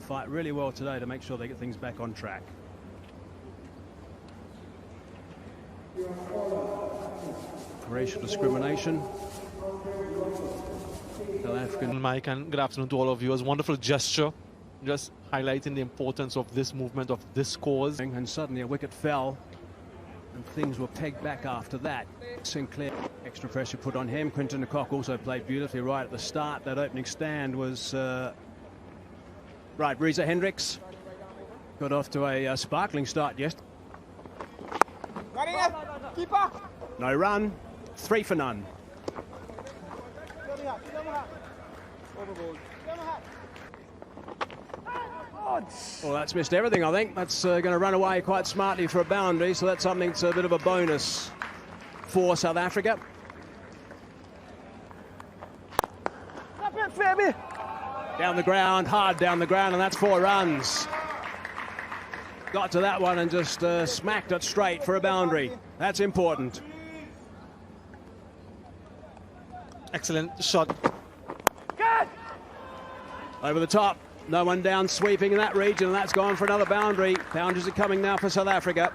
fight really well today to make sure they get things back on track. Racial discrimination. South African. Mike, and good afternoon to all of you. It was a wonderful gesture, just highlighting the importance of this movement, of this cause. And suddenly a wicket fell, and things were pegged back after that. Sinclair, extra pressure put on him. Quinton de Kock also played beautifully right at the start. That opening stand was right. Reza Hendricks got off to a sparkling start yesterday. No run, 3 for none. Well, that's missed everything, I think. That's going to run away quite smartly for a boundary, so that's something that's a bit of a bonus for South Africa. Down the ground, hard down the ground, and that's 4 runs. Got to that one and just smacked it straight for a boundary. That's important. Excellent shot. Over the top. No one down sweeping in that region, and that's gone for another boundary. Boundaries are coming now for South Africa.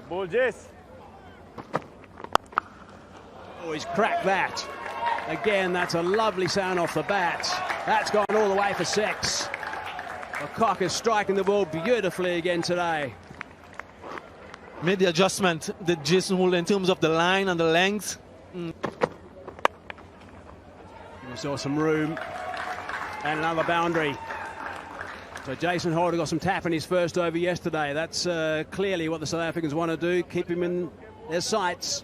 Ball, Jess. Oh, he's cracked that. Again, that's a lovely sound off the bat. That's gone all the way for 6. De Kock is striking the ball beautifully again today. Made the adjustment, did Jason Holder, in terms of the line and the length. We saw some room. And another boundary. So Jason Holder got some tap in his first over yesterday. That's clearly what the South Africans want to do, keep him in their sights.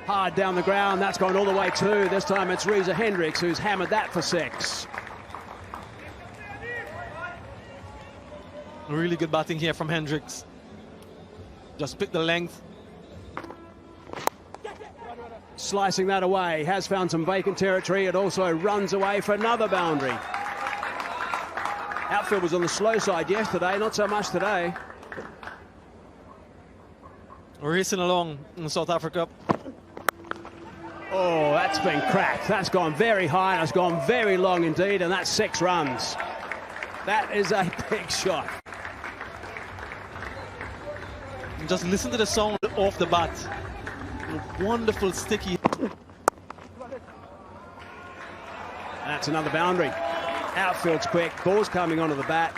Hard down the ground, that's gone all the way too. This time it's Reza Hendricks who's hammered that for 6. Really good batting here from Hendricks. Just pick the length. Slicing that away, has found some vacant territory. It also runs away for another boundary. Outfield was on the slow side yesterday, not so much today. Racing along in South Africa. Oh, that's been cracked. That's gone very high, and it's gone very long indeed, and that's 6 runs. That is a big shot. Just listen to the sound off the bat. Wonderful sticky. That's another boundary. Outfield's quick, ball's coming onto the bat.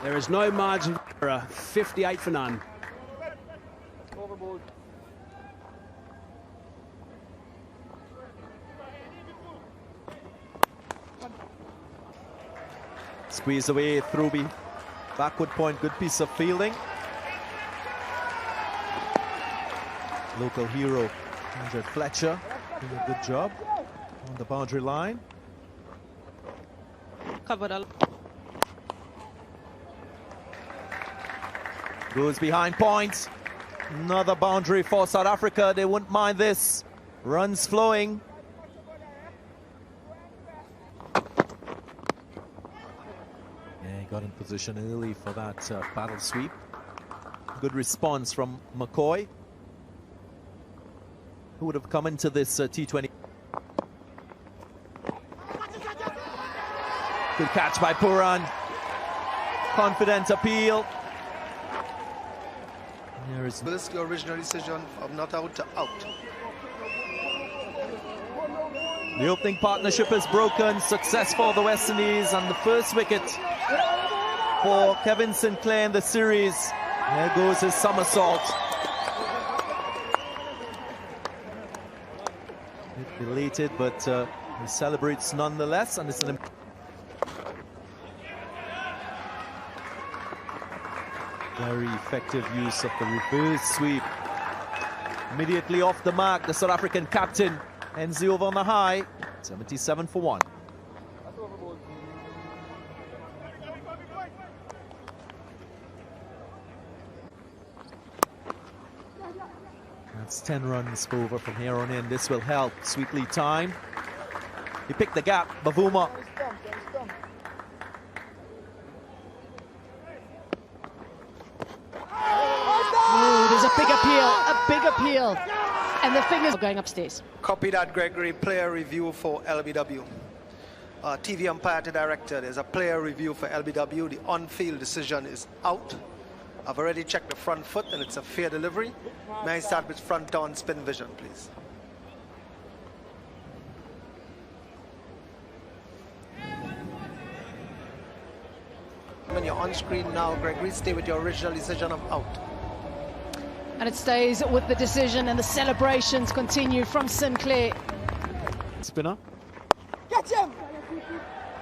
There is no margin for error. 58 for none. Squeeze away, Thruby. Backward point, good piece of fielding. Local hero, Andrew Fletcher, doing a good job on the boundary line. Goes behind point. Another boundary for South Africa. They wouldn't mind this. Runs flowing. Yeah, he got in position early for that battle sweep. Good response from McCoy, who would have come into this T20. Good catch by Pooran. Confident appeal. There is the original decision of not out to out. The opening partnership is broken. Success for the West Indies, and the first wicket for Kevin Sinclair in the series. There goes his somersault. Belated, but he celebrates nonetheless, and it's an very effective use of the reverse sweep. Immediately off the mark, the South African captain ends the over on the high, 77 for 1. That's 10 runs for over from here on in. This will help. Sweet lead time. He picked the gap. Bavuma. Ooh, there's a big appeal, and the fingers are going upstairs. Copy that, Gregory. Player review for LBW. TV umpire to director. There's a player review for LBW. The on-field decision is out. I've already checked the front foot and it's a fair delivery. May I start with front down spin vision, please? When you're on screen now, Gregory, stay with your original decision of out. And it stays with the decision, and the celebrations continue from Sinclair. Spinner.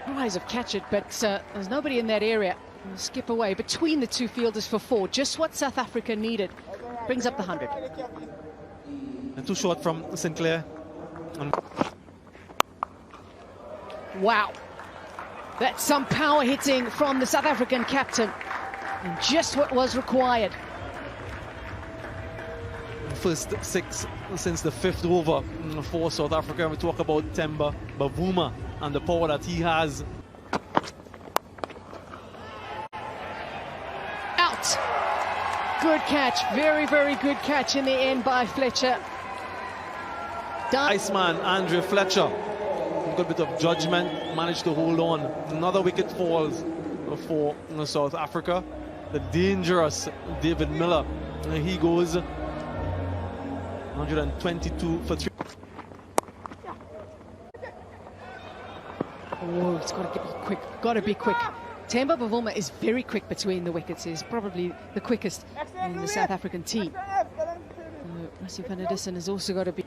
Tries of catch it, but there's nobody in that area. We'll skip away between the two fielders for 4. Just what South Africa needed. Brings up the 100. And too short from Sinclair. Wow. That's some power hitting from the South African captain. And just what was required. First 6 since the 5th over for South Africa. We talk about Temba Bavuma and the power that he has. Out. Good catch. Very, very good catch in the end by Fletcher. Iceman, Andre Fletcher. Good bit of judgment. Managed to hold on. Another wicket falls for South Africa. The dangerous David Miller. And he goes 122 for 3. Oh, it's got to be quick. Got to be quick. Temba Bavuma is very quick between the wickets. He's probably the quickest in the South African team. Rassie van der Dussen has also got to be...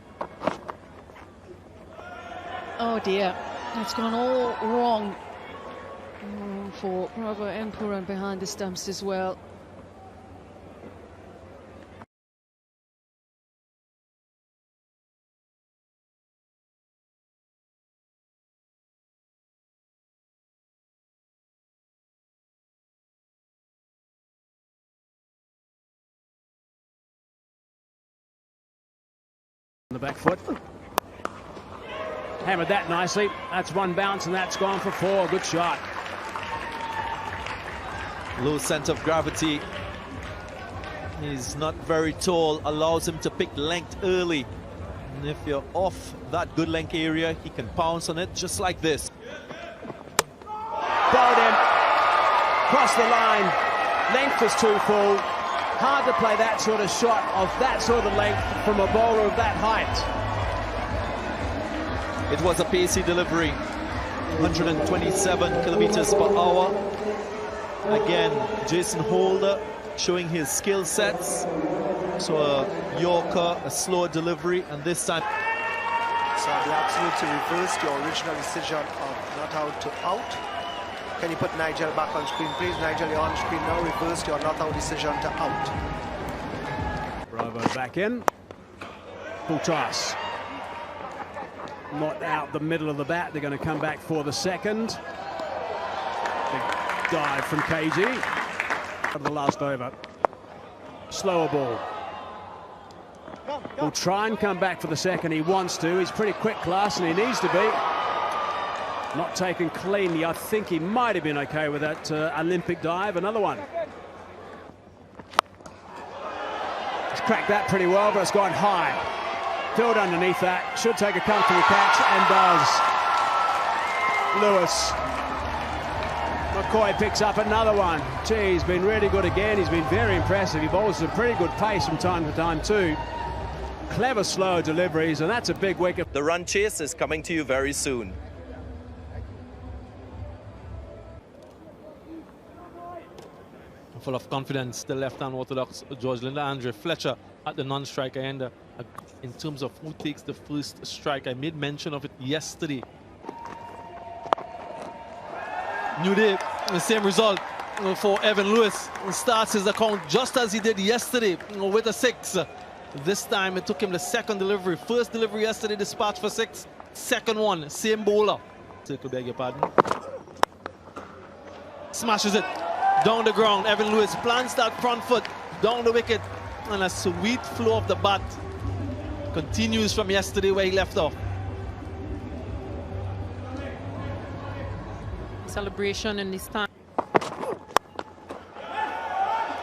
Oh dear, it's gone all wrong for Bravo and Pooran behind the stumps as well. On the back foot. Hammered that nicely. That's one bounce and that's gone for 4. Good shot. Low centre of gravity. He's not very tall, allows him to pick length early. And if you're off that good length area, he can pounce on it just like this. Bowled him. Crossed the line. Length was too full. Hard to play that sort of shot of that sort of length from a bowler of that height. It was a pacey delivery, 127 kilometers per hour. Again, Jason Holder showing his skill sets. So a Yorker, a slower delivery, and this time. So the absolute to reverse your original decision of not out to out. Can you put Nigel back on screen, please? Nigel, you're on screen now. Reverse your not out decision to out. Bravo back in. Full toss. Not out the middle of the bat. They're going to come back for the second. Big dive from KG. Of the last over. Slower ball. Will try and come back for the second. He wants to. He's pretty quick class and he needs to be. Not taken cleanly. I think he might have been okay with that Olympic dive. Another one. He's cracked that pretty well, but it's gone high. Filled underneath that. Should take a comfortable catch and does. Lewis. McCoy picks up another one. Gee, he's been really good again. He's been very impressive. He bowls some pretty good pace from time to time too. Clever slow deliveries, and that's a big wicket. The run chase is coming to you very soon. Full of confidence, the left-hand orthodox George Linder. Andre Fletcher at the non-striker end. In terms of who takes the first strike, I made mention of it yesterday. New day, the same result for Evan Lewis. He starts his account just as he did yesterday with a 6. This time it took him the second delivery. First delivery yesterday, dispatched for 6. Second one, same bowler. Circle, beg your pardon. Smashes it down the ground. Evan Lewis plants that front foot down the wicket, and a sweet flow of the bat continues from yesterday where he left off. Celebration in this time.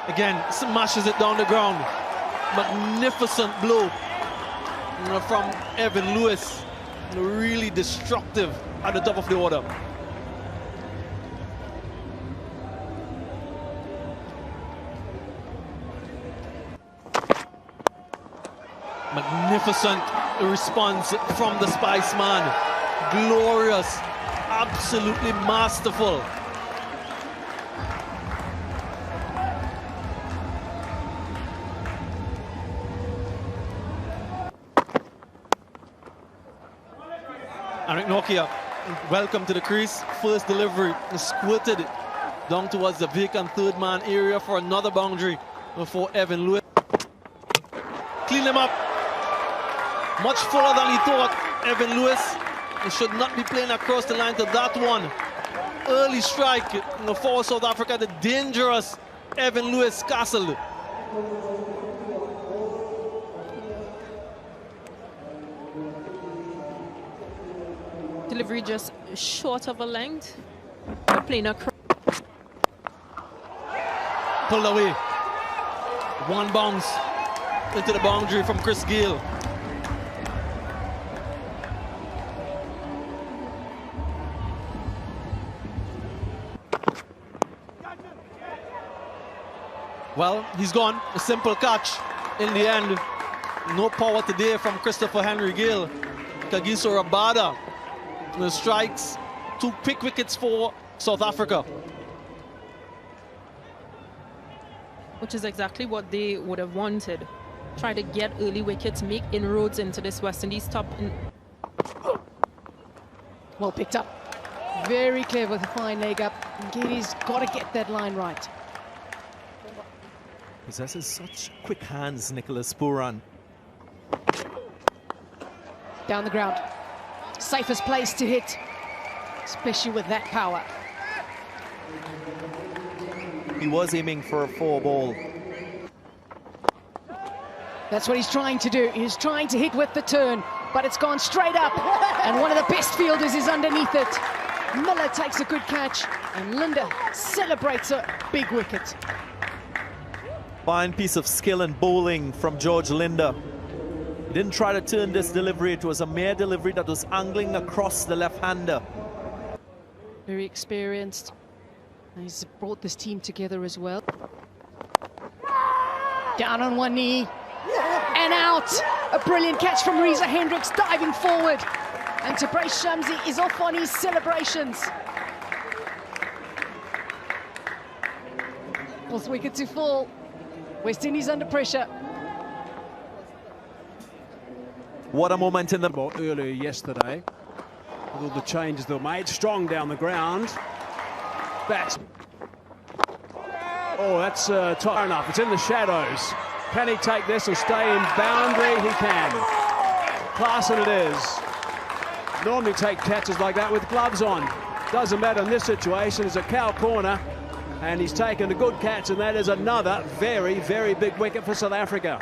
Again, smashes it down the ground. Magnificent blow from Evan Lewis. really destructive at the top of the order. Magnificent response from the Spiceman. Glorious, absolutely masterful. Eric Nokia, welcome to the crease. First delivery, squirted it down towards the vacant third man area for another boundary for Evan Lewis. Clean them up. Much fuller than he thought. Evan Lewis should not be playing across the line to that one. Early strike for South Africa. The dangerous Evan Lewis castled. Delivery just short of a length. They're playing across. Pulled away. One bounce into the boundary from Chris Gayle. Well, he's gone. A simple catch in the end. No power today from Christopher Henry Gayle. Kagiso Rabada strikes. 2 quick wickets for South Africa. Which is exactly what they would have wanted. Try to get early wickets, make inroads into this West Indies top. Well picked up. Very clever with a fine leg up. Giddy's got to get that line right. Possesses such quick hands, Nicholas Pooran. Down the ground. Safest place to hit, especially with that power. He was aiming for a 4-ball. That's what he's trying to do. He's trying to hit with the turn, but it's gone straight up. And one of the best fielders is underneath it. Miller takes a good catch, and Linda celebrates a big wicket. Fine piece of skill and bowling from George Linder. He didn't try to turn this delivery. It was a mere delivery that was angling across the left-hander. Very experienced. And he's brought this team together as well. Down on one knee. And out. A brilliant catch from Reza Hendricks diving forward. And Tabraiz Shamsi is off on his celebrations. 4th wicket to fall. West Indies under pressure. What a moment in the Ball earlier yesterday. With all the changes that were made. Strong down the ground. Bats. Oh, that's top enough. It's in the shadows. Can he take this and stay in boundary? He can. Klaasen it is. Normally take catches like that with gloves on. Doesn't matter in this situation. It's a cow corner. And he's taken a good catch, and that is another very, very big wicket for South Africa.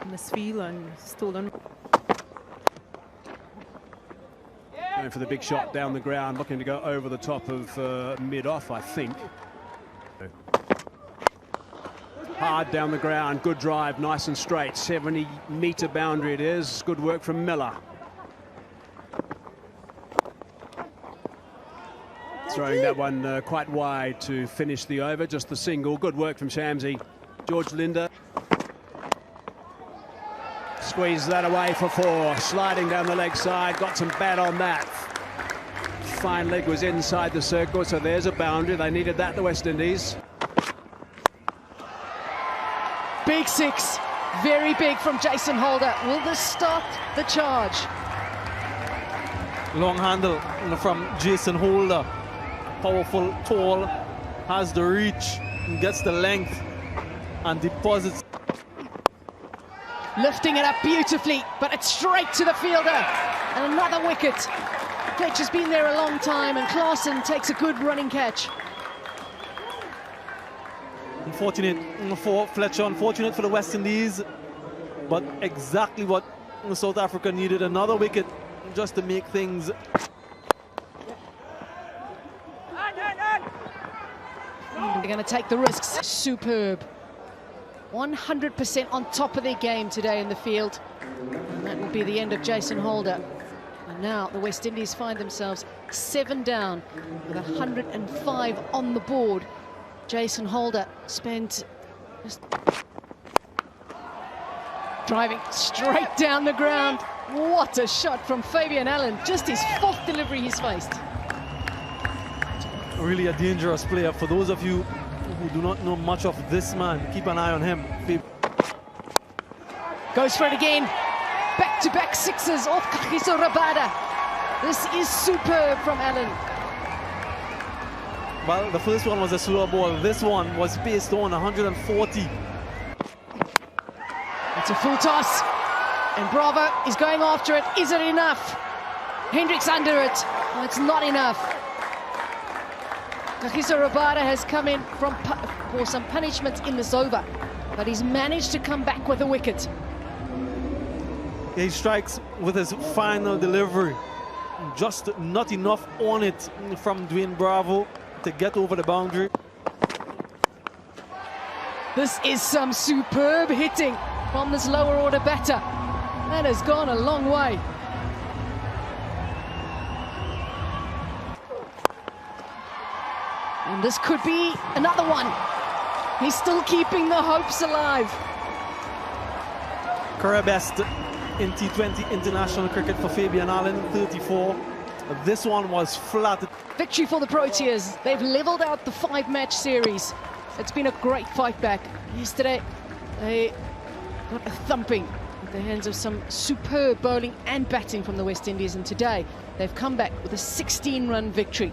Misfield and stolen. Going for the big shot down the ground, looking to go over the top of mid-off, I think. Hard down the ground, good drive, nice and straight. 70-metre boundary it is. Good work from Miller. Throwing that one quite wide to finish the over, just the single. Good work from Shamsi. George Linder. Squeezed that away for 4. Sliding down the leg side, got some bat on that. Fine leg was inside the circle, so there's a boundary. They needed that, the West Indies. Big 6, very big from Jason Holder. Will this start the charge? Long handle from Jason Holder. Powerful, tall, has the reach, gets the length and deposits. Lifting it up beautifully, but it's straight to the fielder. And another wicket. Fletcher's been there a long time, and Klaasen takes a good running catch. Unfortunate for Fletcher, unfortunate for the West Indies, but exactly what South Africa needed. Another wicket just to make things. They're going to take the risks. Superb. 100% on top of their game today in the field. And that will be the end of Jason Holder. And now the West Indies find themselves 7 down with 105 on the board. Jason Holder spent just driving straight down the ground. What a shot from Fabian Allen. Just his 4th delivery he's faced. Really a dangerous player. For those of you who do not know much of this man, keep an eye on him. Goes for it again. Back-to-back sixes off Kagiso Rabada. This is superb from Allen. Well, the first one was a slow ball. This one was paced on 140. It's a full toss. And Bravo is going after it. Is it enough? Hendricks under it. Oh, it's not enough. Kagiso Rabada has come in for some punishment in this over, but he's managed to come back with a wicket. He strikes with his final delivery. Just not enough on it from Dwayne Bravo to get over the boundary. This is some superb hitting from this lower order batter. That has gone a long way. And this could be another one. He's still keeping the hopes alive. Career best in T20 international cricket for Fabian Allen, 34. This one was flat. Victory for the Proteas. They've leveled out the 5-match series. It's been a great fight back. Yesterday, they got a thumping at the hands of some superb bowling and batting from the West Indies. And today, they've come back with a 16-run victory.